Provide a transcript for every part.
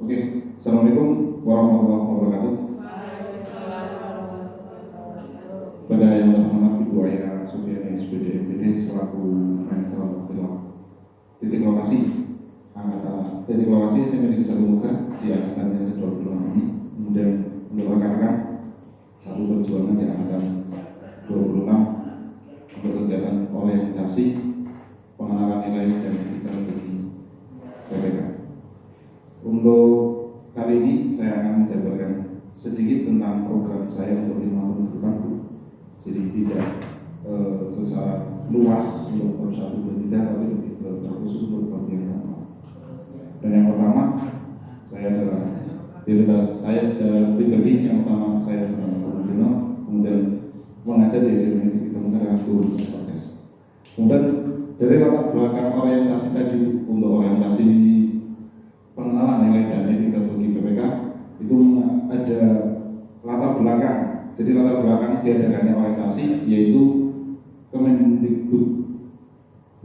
Oke, Assalamualaikum warahmatullahi wabarakatuh. Pada yang terhormat Ibu Aya Sufiani SPD MPD selaku Mentor titik lokasi titik lokasi SMP 1 Muka di angkatan yang ke-26 ini, kemudian untuk rekan-rekan satu perjuangan di angkatan 26 untuk kegiatan orientasi pengenalan nilai dan etika bagi PPK. Untuk kali ini saya akan menjabarkan sedikit tentang program saya untuk 5 tahun ke depan. Jadi tidak secara luas untuk persatu dan tidak, tapi lebih terkhusus untuk bagian pertama. Dan yang pertama, saya secara pribadi yang pertama saya kemudian mengajar di SMP kita dengan guru podcast. Kemudian dari latar belakang orientasi tadi untuk orientasi pengenalan nilai dan etika bagi PPK itu ada latar belakang. Jadi latar belakang diadakannya orientasi yaitu Kemendikbud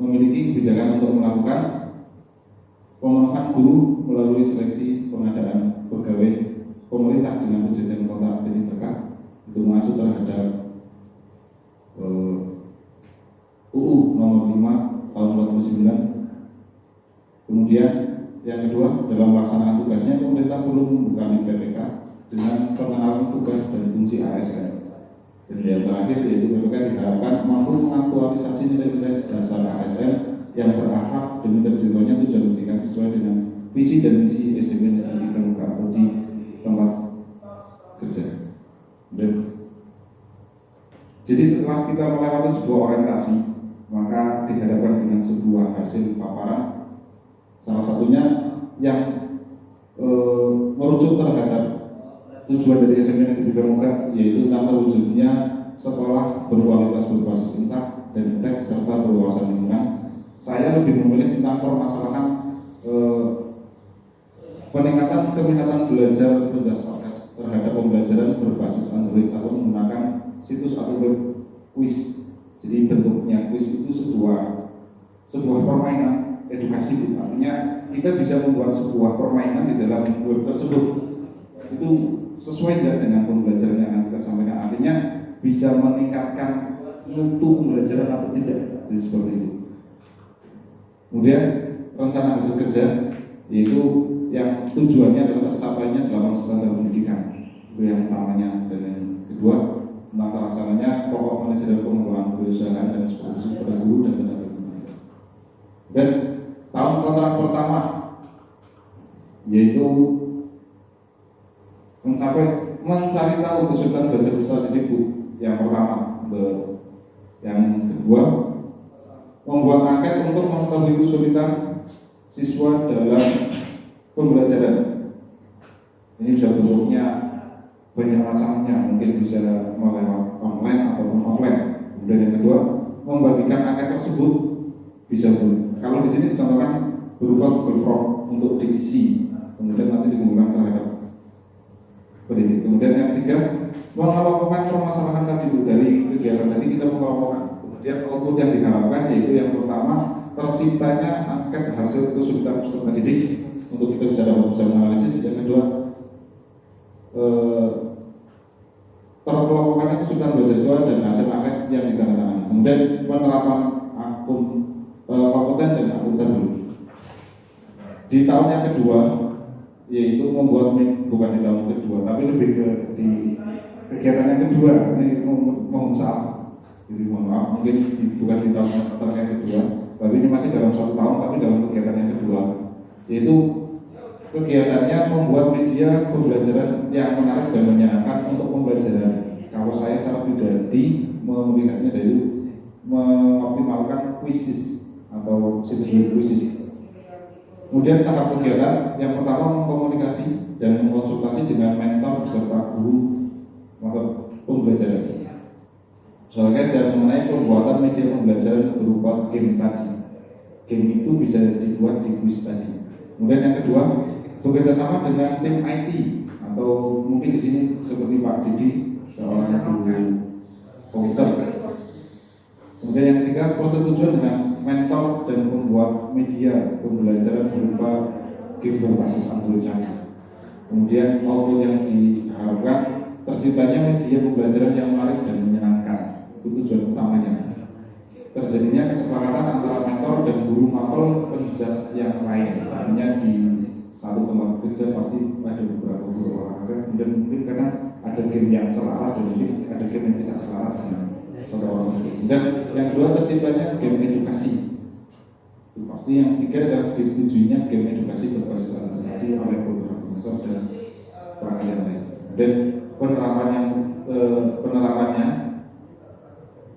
memiliki kebijakan untuk melakukan pemenuhan guru melalui seleksi pengadaan pegawai pemerintah dengan kejadian kota ini terkait itu mengacu terhadap UU nomor 5 tahun 2009. Kemudian yang kedua, dalam pelaksanaan tugasnya pemerintah perlu membebani PPK dengan pengenalan tugas dan fungsi ASN. Dan yang terakhir yaitu PPK diharapkan mampu mengaktualisasi nilai-nilai dasar ASN yang berakhlak demi tercapainya tujuan pendidikan sesuai dengan visi dan misi SMP Negeri Pramuka atau di tempat kerja. Jadi setelah kita melewati sebuah orientasi, maka dihadapkan dengan sebuah hasil paparan. Salah satunya yang merujuk terhadap tujuan dari SMP Negeri Pramuka yaitu tentang terwujudnya sekolah berkualitas berbasis intak dan teks serta berwawasan lingkungan. Saya lebih memilih tentang permasalahan peningkatan keminatan belajar berdasarkan terhadap pembelajaran berbasis Android atau menggunakan situs atau web quiz. Jadi bentuknya quiz itu sebuah permainan edukasi. Artinya kita bisa membuat sebuah permainan di dalam web tersebut. Itu sesuai tidak dengan pembelajaran yang akan kita sampaikan, artinya bisa meningkatkan mutu pembelajaran atau tidak. Jadi seperti itu. Kemudian rencana hasil kerja yaitu yang tujuannya adalah tercapainya 8 standar pendidikan, itu yang utamanya. Dan yang kedua tentang terlaksananya pokok manajemen pengelolaan perusahaan dan supervisi pada guru dan tenaga pendidik. Dan tahun kontrak pertama yaitu mencari tahu kesulitan belajar peserta didikku yang pertama. Yang kedua, membuat angket untuk mengetahui kesulitan siswa dalam pembelajaran. Ini bisa bentuknya banyak macamnya, mungkin bisa melalui online ataupun offline. Kemudian yang kedua, membagikan angket tersebut bisa kalau di sini dicontohkan berupa Google Form untuk diisi, kemudian nanti dikumpulkan terhadap pendidik. Kemudian yang ketiga, mengelompokkan permasalahan tadi dari kegiatan tadi kita mengelompokkan. Kemudian output yang diharapkan yaitu yang pertama, terciptanya angket hasil kesulitan peserta didik untuk kita bisa menganalisis. Yang kedua, terkelompokannya kesulitan belajar siswa dan hasil angket yang ditandatangani. Kemudian penerapan akun kompeten dan akuntabel. Di tahun yang kedua yaitu membuat bukan di tahun kedua tapi lebih ke di kegiatan yang kedua. Ini mohon salah, jadi mohon maaf, mungkin bukan di tahun yang kedua tapi ini masih dalam 1 tahun tapi dalam kegiatan yang kedua, yaitu kegiatannya membuat media pembelajaran yang menarik dan menyenangkan untuk pembelajaran. Kalau saya secara pribadi melihatnya dari mengoptimalkan quizzes atau situs quizzes. Kemudian tahap kegiatan yang pertama mengkomunikasi dan mengkonsultasi dengan mentor beserta guru mata pembelajaran. Soalnya dan mengenai pembuatan media pembelajaran berupa game tadi. Game itu bisa dibuat di quiz tadi. Kemudian yang kedua, bekerjasama dengan tim IT atau mungkin di sini seperti Pak Didi, salah satu komputer. Kemudian yang ketiga, persetujuan dengan mentor dan pembuat media pembelajaran berupa game berbasis Android. Kemudian output yang diharapkan terciptanya media pembelajaran yang menarik dan menyenangkan. Itu tujuan utamanya. Terjadinya kesepakatan antara mentor dan guru maupun penjelas yang lain. Artinya di satu tempat kerja pasti ada beberapa guru olahraga, kemudian mungkin karena ada game yang selaras dan mungkin ada game yang tidak selaras dengan satu orang tersebut. Dan yang kedua terciptanya game edukasi. Itu pasti yang ketiga adalah disetujuinya game edukasi berbasis alternatif oleh beberapa mentor dan perangkat yang lain. Dan penerapannya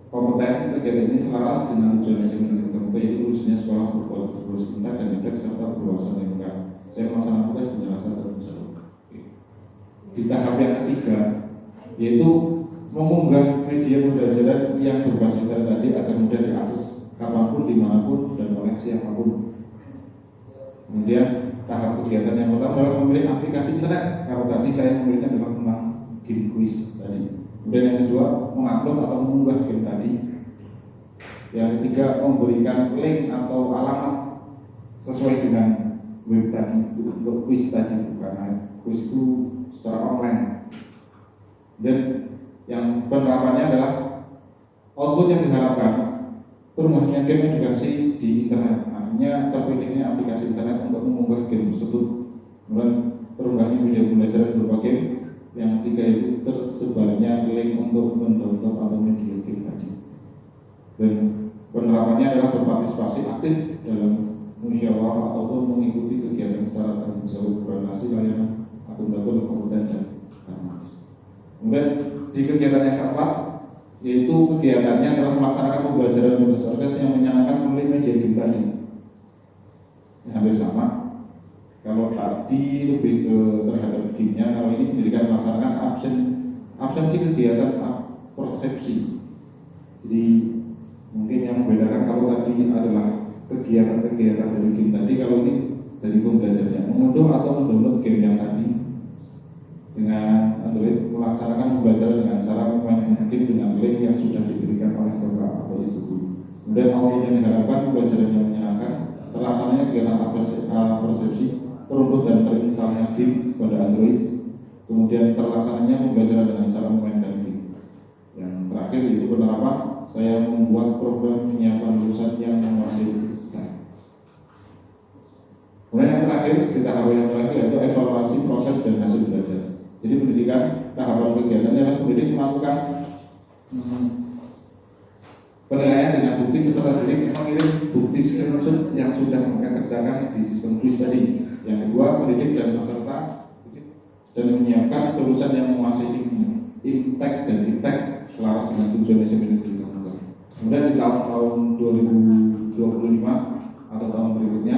kompeten kegiatan ini selaras dengan tujuan yang tertentu, yaitu khususnya sekolah berkualitas pintar dan cerdas serta berwawasan lingkungan. Saya melaksanakan tugas penjelasan terpusat. Di tahap yang ketiga, yaitu mengunggah media pembelajaran yang berbasis internet tadi agar mudah diakses kapanpun, dimanapun, dan oleh siapapun. Kemudian tahap kegiatan yang pertama adalah memilih aplikasi internet. Kalau tadi saya memilihnya adalah tentang game quiz tadi. Kemudian yang kedua, mengupload atau mengunggah game tadi. Yang ketiga, memberikan link atau alamat sesuai dengan web tadi untuk quiz tadi, karena quiz itu secara online. Dan yang penerapannya adalah output yang diharapkan perubahannya game edukasi di internet. Artinya terpilihnya aplikasi internet untuk mengunggah game tersebut. Kemudian perubahannya media pembelajaran berupa game. Yang ketiga itu tersebarnya link untuk mendownload atau media game tadi. Dan penerapannya adalah berpartisipasi aktif dalam musyawarah ataupun mengikuti kegiatan secara tanggung jawab, koordinasi layanan, akuntabel, kompeten, dan harmonis. Kemudian di kegiatan yang keempat, yaitu kegiatannya adalah melaksanakan pembelajaran berbasis orkes yang menyenangkan melalui media game tadi. Yang hampir sama. Kalau tadi lebih ke terhadap gamenya, kalau ini menjadikan melaksanakan absensi kegiatan persepsi. Jadi mungkin yang membedakan kalau tadi adalah kegiatan-kegiatan dari game tadi, kalau ini dari pembelajarannya mengunduh atau mendownload game yang tadi dengan Android, melaksanakan pembelajaran dengan cara memainkan game dengan link yang sudah diberikan oleh bapak atau ibu guru. Kemudian output yang diharapkan pembelajaran yang menyenangkan, terlaksananya kegiatan persepsi, terunduh dan terinstallnya game pada Android, kemudian terlaksananya pembelajaran dengan cara memainkan game. Yang terakhir yaitu penerapan, saya membuat program penyiapan lulusan yang menguasai. Kemudian yang terakhir, di tahap yang terakhir yaitu evaluasi proses dan hasil belajar. Jadi pendidikan tahapan kegiatannya adalah pendidik melakukan penilaian dengan bukti peserta didik mengirim bukti screenshot yang sudah mereka kerjakan di sistem quiz tadi. Yang kedua, pendidik dan peserta dan menyiapkan lulusan yang menguasai impact dan impact selaras dengan tujuan SMP Negeri Kampung. Kemudian di tahun 2025 atau tahun berikutnya,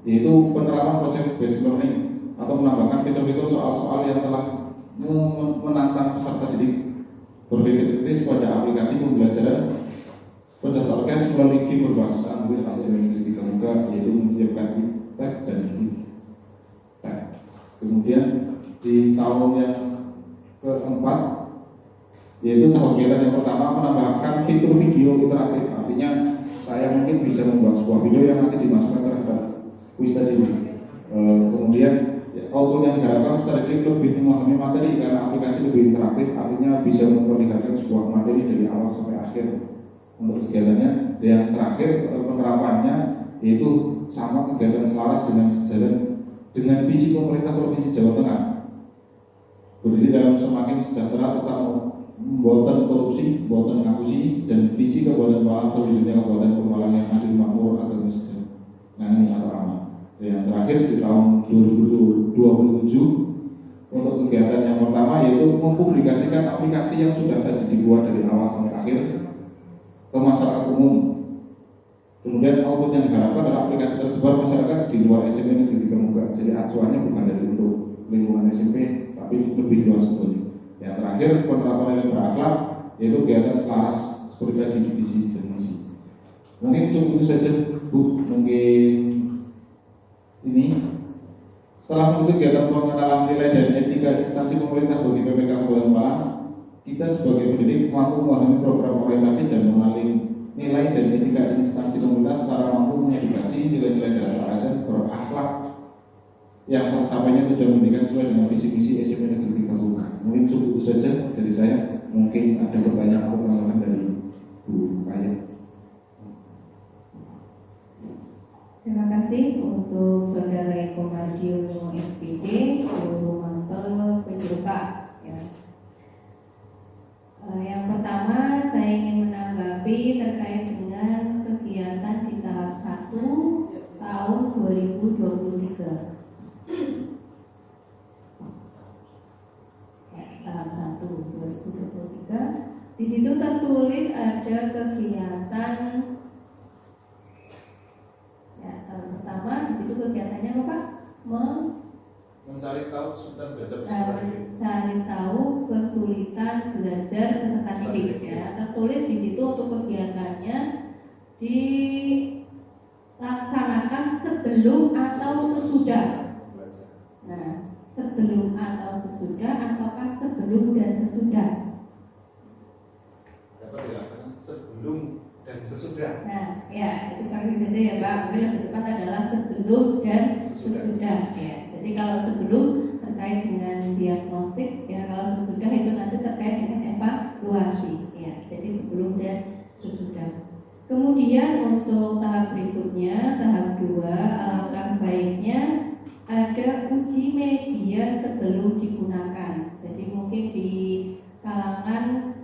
yaitu penerapan project based learning atau menambahkan fitur-fitur soal-soal yang telah menantang peserta didik berpikir kritis pada aplikasi pembelajaran penjas orkes melalui game berbasis Android SMP Negeri Kampung, yaitu menyiapkan impact dan impact. Kemudian di tahun yang keempat, yaitu tahap kegiatan yang pertama menambahkan fitur video interaktif. Artinya saya mungkin bisa membuat sebuah video yang nanti dimasukkan terhadap quiz tadi. Kemudian output yang diharapkan secara didik lebih memahami materi karena aplikasi lebih interaktif, artinya bisa memperlihatkan sebuah materi dari awal sampai akhir untuk kegiatannya. Yang terakhir penerapannya yaitu sama kegiatan selaras dengan sejalan dengan visi pemerintah Provinsi Jawa Tengah, berdiri dalam semakin sejahtera tetap membuatan korupsi, membuatan ngakusi, dan visi Kabupaten Malang terwujudnya Kabupaten Pemalang yang adil, makmur, agraris, dan ngani atau aman. Yang terakhir di tahun 2027 untuk kegiatan yang pertama yaitu mempublikasikan aplikasi yang sudah tadi dibuat dari awal sampai akhir ke masyarakat umum. Kemudian output yang diharapkan adalah aplikasi tersebar masyarakat di luar SMP Negeri Kampung. Jadi acuannya bukan dari untuk lingkungan SMP, tapi lebih luas sebetulnya. Yang terakhir penerapan nilai berakhlak, yaitu kegiatan selaras seperti tadi divisi dan misi. Mungkin cukup itu saja, Bu. Mungkin ini setelah mengikuti kegiatan pengenalan nilai dan etika instansi pemerintah bagi PPK Kabupaten Malang, kita sebagai pendidik mampu memahami program orientasi dan mengenali nilai dan etika instansi pemerintah secara mampu mengedukasi nilai-nilai dasar ASN berakhlak yang tercapainya tujuan pendidikan sesuai dengan visi misi SMP Negeri 3 Bulungan. Mungkin cukup itu saja dari saya. Mungkin ada pertanyaan atau tambahan dari Bu Kaya. Terima kasih untuk Saudara Eko Mardiono SPD, Guru Mantel Penjuruka. Ya. Yang pertama saya ingin menanggapi terkait dengan kegiatan di tahap 1 tahun 2023. Tahap 1 2023. Di situ tertulis ada kegiatan. Ya, tahap pertama di situ kegiatannya apa, Pak? Mencari tahu kesulitan belajar Mencari tahu kesulitan belajar peserta didik. Ya, tertulis di situ untuk kegiatannya dilaksanakan sebelum atau sesudah. Nah, sebelum atau sesudah ataukah sebelum dan sesudah? Dapat dilaksanakan sebelum dan sesudah. Nah, ya itu kali saja ya Pak. Mungkin lebih tepat adalah sebelum dan sesudah. Ya, jadi kalau sebelum terkait dengan diagnostik, ya kalau sesudah itu nanti terkait dengan evaluasi. Ya, jadi sebelum dan sesudah. Kemudian untuk tahap berikutnya, tahap 2, alangkah baiknya ada uji media sebelum digunakan. Jadi mungkin di kalangan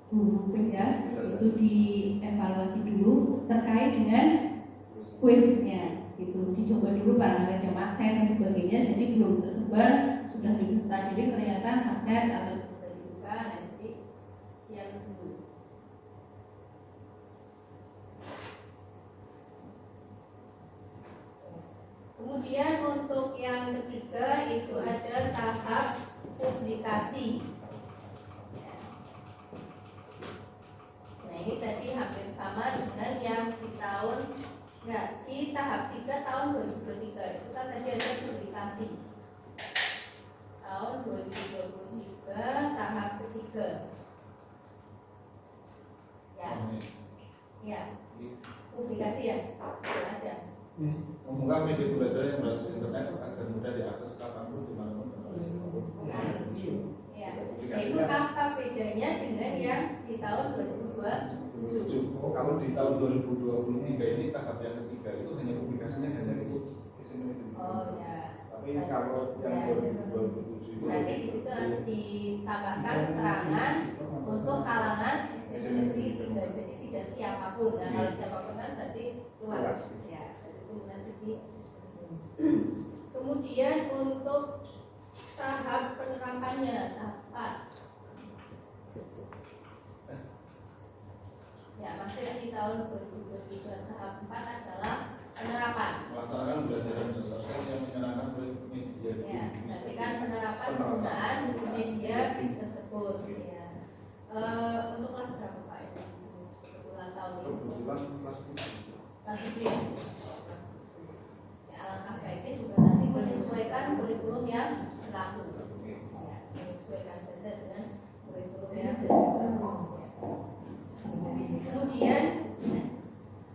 guru ya itu dievaluasi dulu terkait dengan kuisnya, itu dicoba dulu barangkali ada macet dan sebagainya. Jadi belum tersebar, sudah dibuka, jadi ternyata macet atau sudah dibuka, nanti yang dulu. Kemudian untuk yang ketiga itu ada tahap publikasi. Nah ini tadi hampir sama dengan yang di tahun, di tahap 3 tahun 2023 itu kan tadi ada publikasi. Tahun 2023 tahap ketiga. Ya, publikasi ya, ada. Membuka media belajar yang berbasis internet agar mudah diakses kapanpun dimanapun tanpa siapapun. Ya, itu apa bedanya dengan yang di tahun 2027? Kalau di tahun 2023 ini tahap yang ketiga itu hanya publikasinya hanya itu. Oh ya. Tapi kalau yang 2027 itu nanti di situ harus ditambahkan keterangan untuk kalangan SMP Negeri 3, jadi tidak siapapun. Nah kalau siapapun kan berarti luas. Ya, itu nanti. Kemudian untuk tahap penerapannya tahap 4. Ya, masih di tahun 2023 tahap 4 adalah penerapan. Melaksanakan pembelajaran berdasarkan yang menyenangkan media. Ya, nanti kan penerapan penggunaan media tersebut. Ya. Untuk kelas berapa Pak? Ulang tahun ini. Kebetulan kelas 7 ya. Ya, alangkah baiknya juga nanti menyesuaikan kurikulum yang berlaku. Ya, menyesuaikan saja dengan kurikulum yang berlaku. Kemudian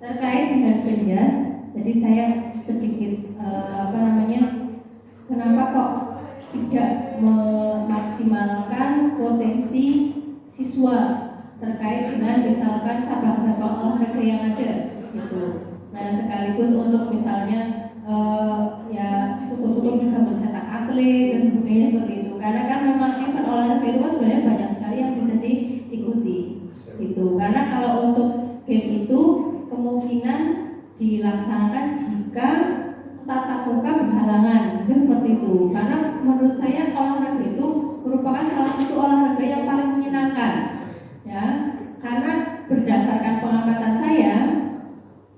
terkait dengan penjas, jadi saya sedikit kenapa kok tidak memaksimalkan potensi siswa terkait dengan misalkan cabang-cabang olahraga yang ada gitu. Nah sekaligus untuk misalnya ya syukur-syukur bisa mencetak atlet dan sebagainya seperti itu. Karena kan memang event olahraga itu kan sebenarnya banyak sekali yang bisa diikuti gitu. Karena kalau untuk game itu kemungkinan dilaksanakan jika tatap muka berhalangan, seperti itu. Karena menurut saya olahraga itu merupakan salah satu olahraga yang paling menyenangkan, ya. Karena berdasarkan pengamatan saya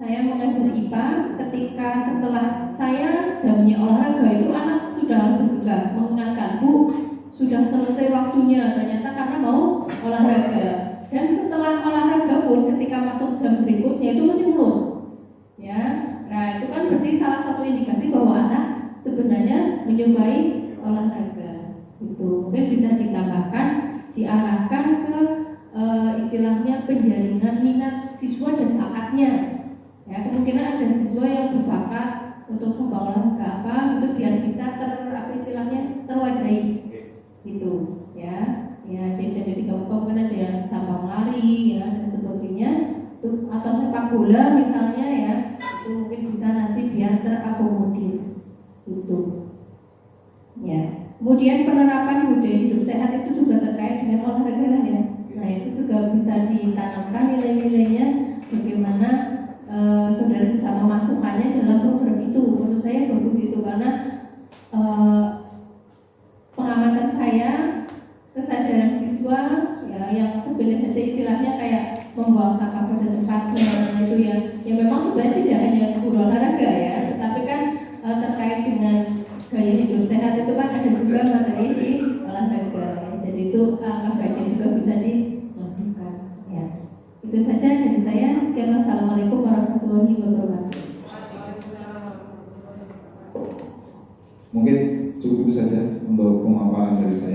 mengajar IPA, ketika setelah saya jamnya olahraga itu anak sudah langsung bergegas mengingatkan, Bu, sudah selesai waktunya. Ternyata karena mau olahraga. Dan setelah olahraga pun ketika masuk jam berikutnya itu masih belum, ya. Nah itu kan berarti salah satu indikasi bahwa anak sebenarnya menyukai olahraga. Itu mungkin bisa ditambahkan, diarahkan ke istilahnya penjaringan minat siswa dan bakatnya. Ya kemungkinan ada siswa yang berbakat untuk cabang olahraga apa itu biar bisa gula misalnya ya, itu mungkin bisa nanti biar terakomodir itu. Ya. Kemudian penerapan budaya hidup sehat itu juga terkait dengan olahraga ya. Nah itu juga bisa ditanamkan nilai-nilainya bagaimana saudara bisa memasukkannya dalam program itu. Menurut saya bagus itu karena pengamatan saya, kesadaran siswa ya yang sepele saja istilahnya kayak membuang sampah pada tempatnya itu ya memang sebenarnya tidak hanya guru olahraga ya, tetapi kan terkait dengan gaya hidup sehat itu kan ada juga materi di olahraga ya. Jadi itu langkah baiknya juga bisa dilakukan ya. Itu saja dari saya. Sekian, wassalamualaikum warahmatullahi wabarakatuh. Mungkin cukup itu saja untuk pemaparan dari saya.